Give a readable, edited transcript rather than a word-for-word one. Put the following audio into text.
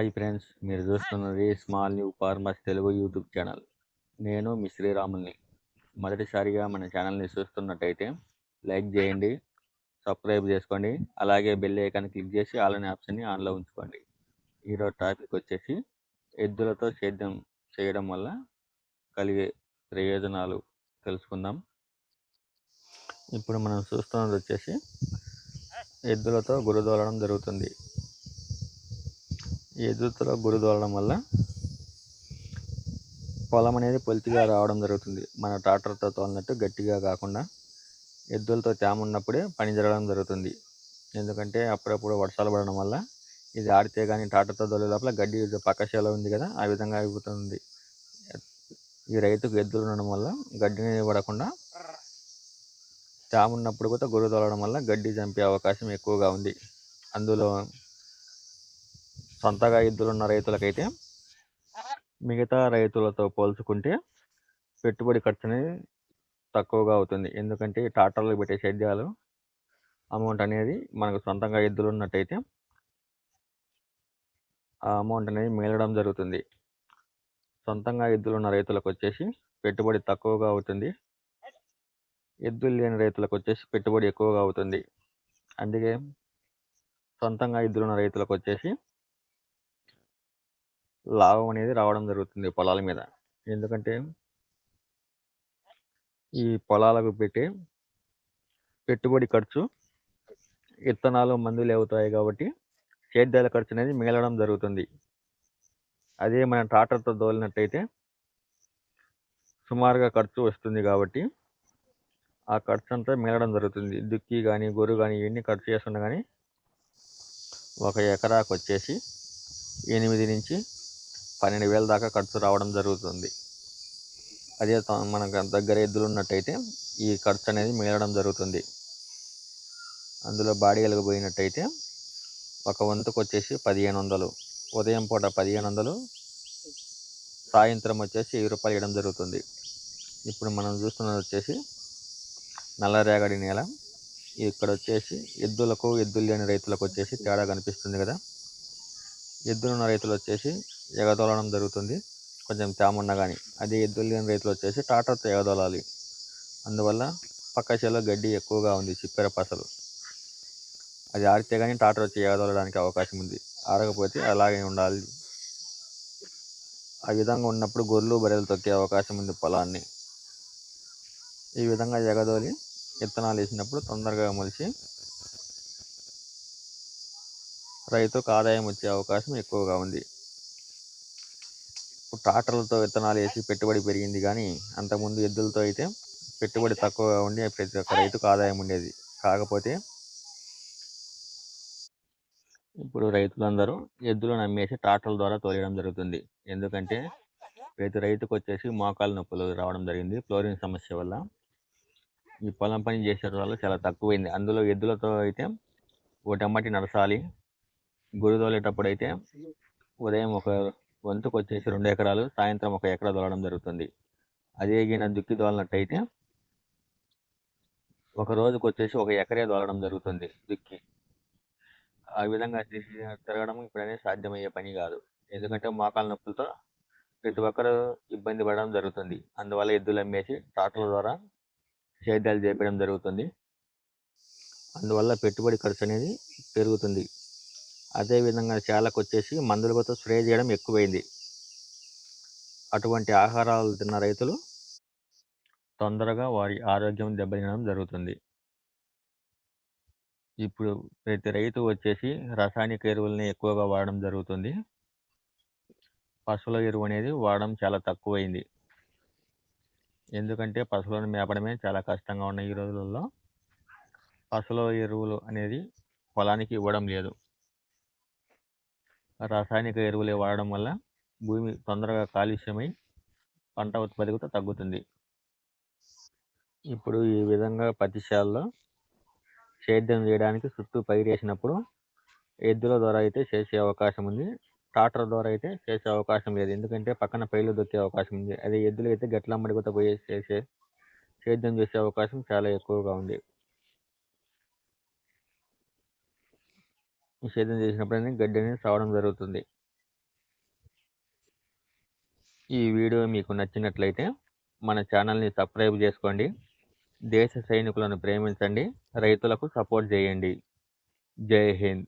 Hi friends, మీరు చూస్తున్నది small new farmers Telugu YouTube channel. నేను మీ శ్రీరాముల్ని. మొదటిసారిగా మన ఛానల్ని చూస్తున్నట్టయితే లైక్ చేయండి, సబ్స్క్రైబ్ చేసుకోండి, అలాగే బెల్ ఐకాన్ క్లిక్ చేసి ఆల్ అనే ఆప్షన్ని ఆన్లో ఉంచుకోండి. ఈరోజు టాపిక్ వచ్చేసి ఎద్దులతో సేద్యం చేయడం వల్ల కలిగే ప్రయోజనాలు తెలుసుకుందాం. ఇప్పుడు మనం చూస్తున్నది వచ్చేసి ఎద్దులతో గుర్రదోలడం జరుగుతుంది. ఈ ఎద్దులతో గుర్రదోలడం వల్ల పొలం అనేది పొలితిగా రావడం జరుగుతుంది. మన ట్రాక్టర్తో తోలినట్టు గట్టిగా కాకుండా ఎద్దులతో తేమ ఉన్నప్పుడే పని జరగడం జరుగుతుంది. ఎందుకంటే అప్పుడప్పుడు వర్షాలు పడడం వల్ల ఇది ఆడితే కానీ ట్రాక్టర్తో తోలే లోపల గడ్డి పక్క చేలో ఉంది కదా, ఆ విధంగా అయిపోతుంది. ఈ రైతుకు ఎద్దులు ఉండడం వల్ల గడ్డిని పడకుండా తేమ ఉన్నప్పుడు కూడా గుర్రు తోలడం వల్ల గడ్డి చంపే అవకాశం ఎక్కువగా ఉంది. అందులో సొంతగా ఎద్దులున్న రైతులకైతే మిగతా రైతులతో పోల్చుకుంటే పెట్టుబడి ఖర్చు అనేది తక్కువగా అవుతుంది. ఎందుకంటే ట్రాక్టర్లు పెట్టే సేద్యాలు అమౌంట్ అనేది మనకు సొంతంగా ఎద్దులు ఉన్నట్టయితే ఆ అమౌంట్ అనేది మిగలడం జరుగుతుంది. సొంతంగా ఎద్దులు ఉన్న రైతులకు వచ్చేసి పెట్టుబడి తక్కువగా అవుతుంది. ఎద్దులు లేని రైతులకు వచ్చేసి పెట్టుబడి ఎక్కువగా అవుతుంది. అందుకే సొంతంగా ఎద్దులు ఉన్న రైతులకు వచ్చేసి లాభం అనేది రావడం జరుగుతుంది పొలాల మీద. ఎందుకంటే ఈ పొలాలకు పెట్టే పెట్టుబడి ఖర్చు విత్తనాలు మందులు అవుతాయి కాబట్టి సేద్యాల ఖర్చు అనేది మిగలడం జరుగుతుంది. అదే మనం ట్రాక్టర్తో తోలినట్టయితే సుమారుగా ఖర్చు వస్తుంది కాబట్టి ఆ ఖర్చు అంతా మిగలడం జరుగుతుంది. దుక్కి కానీ గొర్రు కానీ ఇవన్నీ ఖర్చు చేస్తున్నా కానీ ఒక ఎకరాకు వచ్చేసి 8 నుంచి 12,000 దాకా ఖర్చు రావడం జరుగుతుంది. అదే మనకు దగ్గర ఎద్దులు ఉన్నట్టయితే ఈ ఖర్చు అనేది మిగలడం జరుగుతుంది. అందులో బాడీలకు పోయినట్టయితే ఒక వంతుకు వచ్చేసి 1,500, ఉదయం పూట 1,500, సాయంత్రం వచ్చేసి 1000 రూపాయలు ఇవ్వడం జరుగుతుంది. ఇప్పుడు మనం చూస్తున్నది వచ్చేసి నల్లరేగడి నేల. ఇక్కడ వచ్చేసి ఎద్దులకు ఎద్దులు లేని రైతులకు వచ్చేసి తేడా కనిపిస్తుంది కదా. ఎద్దులున్న రైతులు వచ్చేసి ఎగదోలడం జరుగుతుంది కొంచెం తేమ ఉన్నా కానీ. అదే ఎద్దులు లేని రైతులు వచ్చేసి ట్రాక్టర్తో ఎగదోలాలి. అందువల్ల పక్క చేలో గడ్డి ఎక్కువగా ఉంది, చిప్పెర పసలు. అది ఆడితే కానీ ట్రాక్టర్ వచ్చి ఎగదోలడానికి అవకాశం ఉంది, ఆడకపోతే అలాగే ఉండాలి. ఆ విధంగా ఉన్నప్పుడు గొర్రెలు బర్రెలు తొక్కే అవకాశం ఉంది పొలాన్ని. ఈ విధంగా ఎగదోలి విత్తనాలు వేసినప్పుడు తొందరగా మొలిచి రైతుకు ఆదాయం వచ్చే అవకాశం ఎక్కువగా ఉంది. ఇప్పుడు ట్రాక్టర్లతో విత్తనాలు వేసి పెట్టుబడి పెరిగింది కానీ అంతకుముందు ఎద్దులతో అయితే పెట్టుబడి తక్కువగా ఉండి ప్రతి ఒక్క రైతుకు ఆదాయం ఉండేది. కాకపోతే ఇప్పుడు రైతులందరూ ఎద్దులను అమ్మేసి ట్రాక్టర్ల ద్వారా తోలడం జరుగుతుంది. ఎందుకంటే ప్రతి రైతుకు వచ్చేసి మోకాలు నొప్పులు రావడం జరిగింది ఫ్లోరింగ్ సమస్య వల్ల. ఈ పొలం పని చేసే వాళ్ళు చాలా తక్కువైంది. అందులో ఎద్దులతో అయితే ఒకటమ్మటి నడసాలి. గురి తోలేటప్పుడు అయితే ఉదయం ఒక వంతుకు వచ్చేసి 2 ఎకరాలు, సాయంత్రం 1 ఎకరా తోలడం జరుగుతుంది. అదే గిన దుక్కి తోలినట్టయితే ఒక రోజుకు వచ్చేసి 1 ఎకరే తోలడం జరుగుతుంది దుక్కి. ఆ విధంగా చేసి తిరగడం ఇప్పుడనే సాధ్యమయ్యే పని కాదు. ఎందుకంటే మోకాల నొప్పులతో ప్రతి ఒక్కరు ఇబ్బంది పడడం జరుగుతుంది. అందువల్ల ఎద్దులు అమ్మేసి ట్రాక్టర్ల ద్వారా సేద్యాలు చేపడం జరుగుతుంది. అందువల్ల పెట్టుబడి ఖర్చు అనేది పెరుగుతుంది. అదేవిధంగా చేలకు వచ్చేసి మందులతో స్ప్రే చేయడం ఎక్కువైంది. అటువంటి ఆహారాలు తిన్న రైతులు తొందరగా వారి ఆరోగ్యం దెబ్బతినడం జరుగుతుంది. ఇప్పుడు ప్రతి రైతు వచ్చేసి రసాయనిక ఎరువులని ఎక్కువగా వాడడం జరుగుతుంది. పశువుల ఎరువు అనేది వాడడం చాలా తక్కువైంది. ఎందుకంటే పశువులను మేపడమే చాలా కష్టంగా ఉన్న ఈ రోజులలో పశువుల ఎరువులు అనేది పొలానికి ఇవ్వడం లేదు. రాసాయనిక ఎరువులే వాడడం వల్ల భూమి తొందరగా కాలుష్యమై పంట ఉత్పత్తి కూడా తగ్గుతుంది. ఇప్పుడు ఈ విధంగా పత్తి చేలలో సేద్యం చేయడానికి చుట్టూ పైరు వేసినప్పుడు ఎద్దుల ద్వారా అయితే చేసే అవకాశం ఉంది. ట్రాక్టర్ ద్వారా అయితే చేసే అవకాశం లేదు. ఎందుకంటే పక్కన పైర్లు దొక్కే అవకాశం ఉంది. అదే ఎద్దులు అయితే గట్లమ్మడి కూడా పోయి సేద్యం చేసే అవకాశం చాలా ఎక్కువగా ఉంది. సేద్యం చేసినప్పుడు గడ్డి అనేది సావడం జరుగుతుంది. ఈ వీడియో మీకు నచ్చినట్లయితే మన ఛానల్ని సబ్స్క్రైబ్ చేసుకోండి. దేశ సైనికులను ప్రేమించండి, రైతులకు సపోర్ట్ చేయండి. జై హింద్.